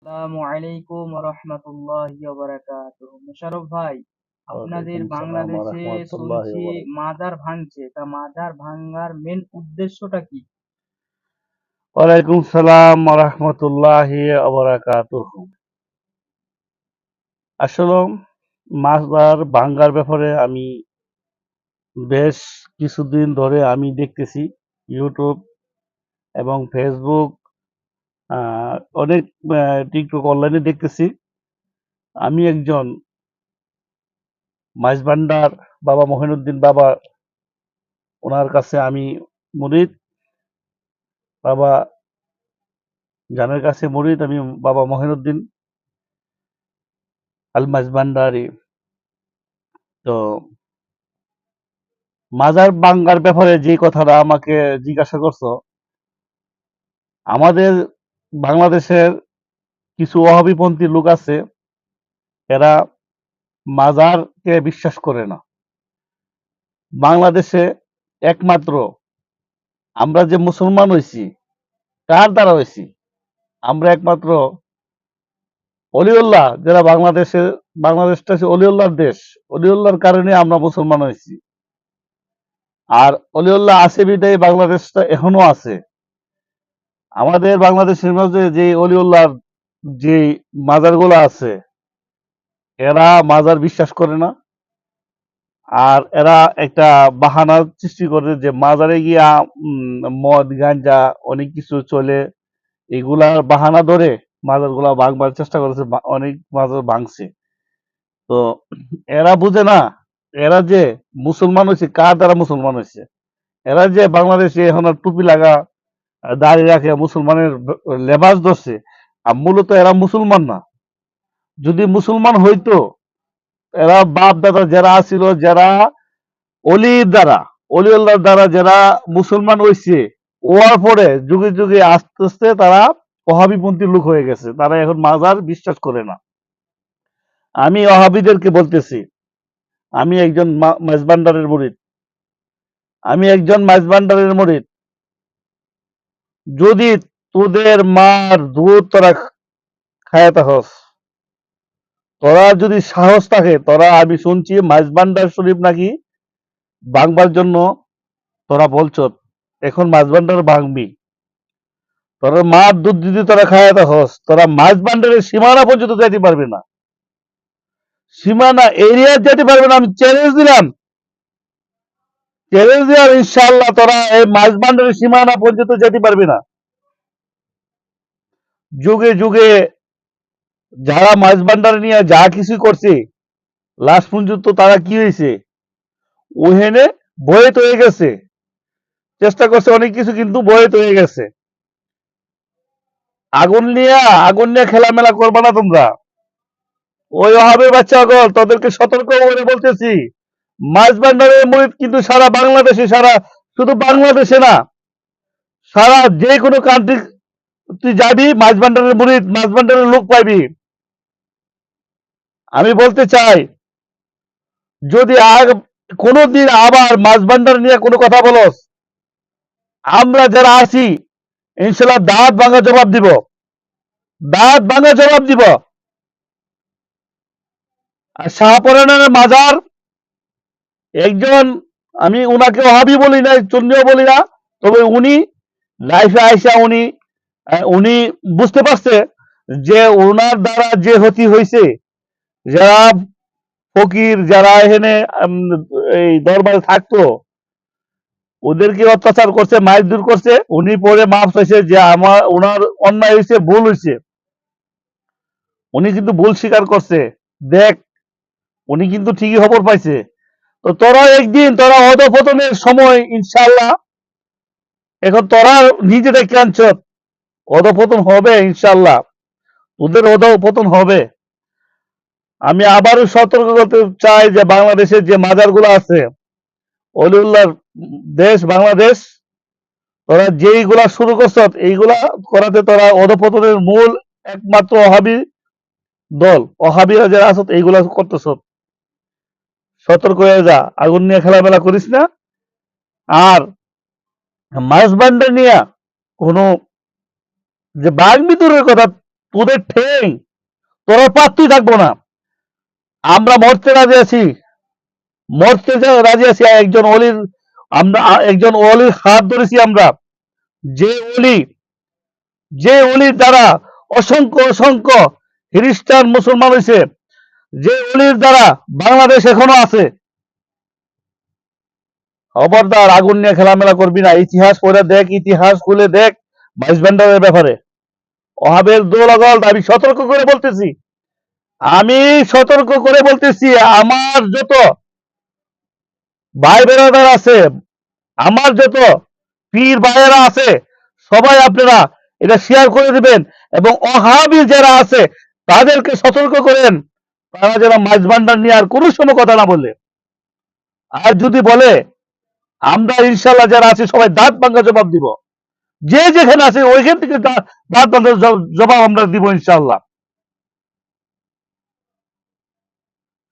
আসসালামু আলাইকুম রাহমাতুল্লাহি ওয়া বারাকাতুহু। মোশাররফ ভাই, আপনাদের ওয়ালাইকুম সালাম ওয়া বাংলাদেশে রাহমাতুল্লাহি শুনছি ওয়া বারাকাতুহু। মাজার ভাঙছে, তা মাজার ভাঙার মেন উদ্দেশ্যটা কি? ওয়ালাইকুম সালাম ওয়া রাহমাতুল্লাহি ওয়া বারাকাতুহু। আসলে মাছবার ভাঙ্গার ব্যাপারে আমি বেশ কিছুদিন ধরে আমি দেখতেছি ইউটিউব এবং ফেসবুক, অনেক টিকটক অনলাইনে দেখতেছি। আমি একজন মাছ ভান্ডার বাবা মহিনুদ্দিন বাবা, ওনার কাছে আমি মুরিদ। বাবা জানের কাছে মুরিদ আমি, বাবা মহিনুদ্দিন আল মাছ ভান্ডারি। তো মাজার ভাঙ্গার ব্যাপারে যে কথাটা আমাকে জিজ্ঞাসা করছো, আমাদের বাংলাদেশের কিছু ওয়াহাবিপন্থী লোক আছে, এরা মাজারকে বিশ্বাস করে না। বাংলাদেশে একমাত্র আমরা যে মুসলমান হয়েছি, কার দ্বারা হয়েছি? আমরা একমাত্র অলিউল্লাহ, যারা বাংলাদেশটা হচ্ছে অলিউল্লাহর দেশ। অলিউল্লাহর কারণে আমরা মুসলমান হয়েছি। আর অলিউল্লাহ আছে বিধায় বাংলাদেশটা এখনো আছে। আমাদের বাংলাদেশের মাঝে যে অলিউল্লাহর যে মাজারগুলো আছে, এরা মাজার বিশ্বাস করে না। আর এরা একটা বাহানা সৃষ্টি করে যে মাজারে গিয়া মদ গাঞ্জা অনেক কিছু চলে, এগুলার বাহানা ধরে মাজার গুলা ভাঙবার চেষ্টা করেছে, অনেক মাজার ভাঙছে। তো এরা বুঝে না, এরা যে মুসলমান হয়েছে কার দ্বারা মুসলমান হয়েছে। এরা যে বাংলাদেশে এখন আর টুপি লাগা, দাড়ি রাখে, মুসলমানের লেবাস ধরছে, আর মূলত এরা মুসলমান না। যদি মুসলমান হইতো, এরা বাপ দাদা যারা আছিল, যারা অলির দ্বারা, অলিউল্লাহর দ্বারা যারা মুসলমান হয়েছে, ওয়ার পরে যুগে যুগে আস্তে আস্তে তারা ওহাবিপন্থী লোক হয়ে গেছে। তারা এখন মাজার বিশ্বাস করে না। আমি ওহাবিদেরকে বলতেছি, আমি একজন মাঝবান্ডারের মুরিদ। আমি একজন মাঝবান্ডারের মুরিদ। যদি তোদের মার দুধ তোরা খায়াতে হস, তোরা যদি সাহস থাকে, তোরা, আমি শুনছি মাঝবান্ডার শরীফ নাকি ভাঙবার জন্য তোরা বলছ, এখন মাঝবান্ডার ভাঙবি, তোরা মার দুধ যদি তোরা খায়াতে হস, তোরা মাছ ভান্ডারের সীমানা পর্যন্ত যেতে পারবে না। সীমানা এরিয়া যেতে পারবে না। আমি চ্যালেঞ্জ দিলাম, ইনশাআল্লাহ তোরা এই মাছ ভান্ডারের সীমানা পর্যন্ত যেতে পারবে না। যুগে যুগে যারা মাছ ভান্ডার নিয়ে যা কিছু করছে, লাস্ট পর্যন্ত তারা কি হয়েছে, ওহেনে বয়ে হয়ে গেছে। চেষ্টা করছে অনেক কিছু, কিন্তু বয়ে হয়ে গেছে। আগুন নিয়ে খেলামেলা করবা না তোমরা। ওই হবে বাচ্চা গল, তাদেরকে সতর্ক করে বলতেছি, মাছ ভান্ডারের মুরিদ কিন্তু সারা বাংলাদেশে, শুধু বাংলাদেশে না, সারা যে কোনো কান্ট্রি তুই যাবি, মাছ ভান্ডারের মুরিদ, মাছ ভান্ডারের লোক পাইবি। আমি বলতে চাই, যদি আর কোনোদিন আবার মাছ ভান্ডার নিয়ে কোনো কথা বলস, আমরা যারা আছি ইনশাল্লাহ দাঁত ভাঙা জবাব দিব, দাঁত ভাঙা জবাব দিব। আর শাহপরানের মাজার একজন, আমি উনাকে ওহাবি বলি না, চন্নিও বলি না, তবে উনি লাইফে আইসা উনি বুঝতে পারছে যে ওনার দ্বারা যে ক্ষতি হয়েছে, যারা ফকির, যারা এখানে এই দরবারে থাকতো, ওদেরকে অত্যাচার করছে, মারধর করছে, উনি পরে মাফ চাইছে যে ওনার অন্যায় হয়েছে, ভুল হয়েছে। উনি কিন্তু ভুল স্বীকার করছে। দেখ, উনি কিন্তু ঠিকই খবর পাইছে। তো তোরা একদিন, তোরা অধপতনের সময় ইনশাআল্লাহ, এখন তোরা নিজেদের কাঁদছ, অধপতন হবে ইনশাআল্লাহ, ওদের অধপতন হবে। আমি আবারও সতর্ক করতে চাই যে বাংলাদেশের যে মাজারগুলো আছে, অলিউল্লাহর দেশ বাংলাদেশ, তোরা যেইগুলা শুরু করছ, এইগুলা করাতে তোরা অধপতনের মূল একমাত্র ওহাবি দল, ওহাবিরা যারা আছত এইগুলা করতেছ। সতর্ক হয়ে যা, আগুন নিয়ে খেলামেলা করিস না। আর মাছ ভান্ডার নিয়ে কোনো যে বাঘ বিতরের কথা তোদের ঠেং তোরা পাত্রই থাকবো না। আমরা মরতে রাজি আছি, মরতে রাজি আছি একজন অলির, আমরা একজন অলির হাত ধরেছি আমরা, যে অলি, যে অলির দ্বারা অসংখ্য অসংখ্য খ্রিস্টান মুসলমান হয়েছে, যে অলির দ্বারা বাংলাদেশ এখনো আছে। খবরদার আগুন নিয়ে খেলামেলা করবি না। ইতিহাস পড়ে দেখ, ইতিহাস খুলে দেখ ভাইস ভান্ডারের ব্যাপারে ওহাবের দোলাগল। আমি সতর্ক করে বলতেছি, আমি সতর্ক করে বলতেছি, আমার যত ভাই বেড়াদার আছে, আমার যত পীর ভাইয়েরা আছে, সবাই আপনারা এটা শেয়ার করে দিবেন এবং ওহাবি যারা আছে তাদেরকে সতর্ক করেন, তারা যেন মাছ ভান্ডার নিয়ে আর কোনো সময় কথা না বলে। আর যদি বলে, আমরা ইনশাল্লাহ যারা আছি সবাই দাঁত ভাঙ্গা জবাব দিব। যে যেখানে আছে ওইখান থেকে দাঁত ভাঙ্গা জবাব আমরা দিব ইনশাল্লাহ।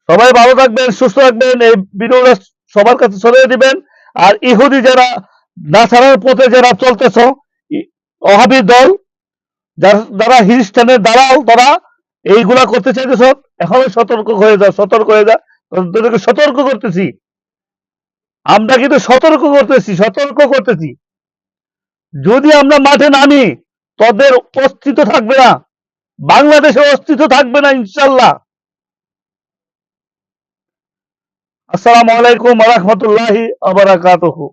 সবাই ভালো থাকবেন, সুস্থ থাকবেন। এই ভিডিওটা সবার কাছে ছড়িয়ে দিবেন। আর ইহুদি যারা নাসারার পথে যারা চলতেছ, ওহাবি দল, যারা খ্রিস্টানের দালাল, তারা এইগুলা করতে চাইতেছ, এখন সতর্ক হয়ে যা, সতর্ক হয়ে যা। তোদেরকে সতর্ক করতেছি, আমরা কিন্তু সতর্ক করতেছি, সতর্ক করতেছি। যদি আমরা মাঠে নামি, তোদের অস্তিত্ব থাকবে না, বাংলাদেশের অস্তিত্ব থাকবে না ইনশাল্লাহ। আসসালামু আলাইকুম ওয়া রাহমাতুল্লাহি ওয়া বারাকাতুহু।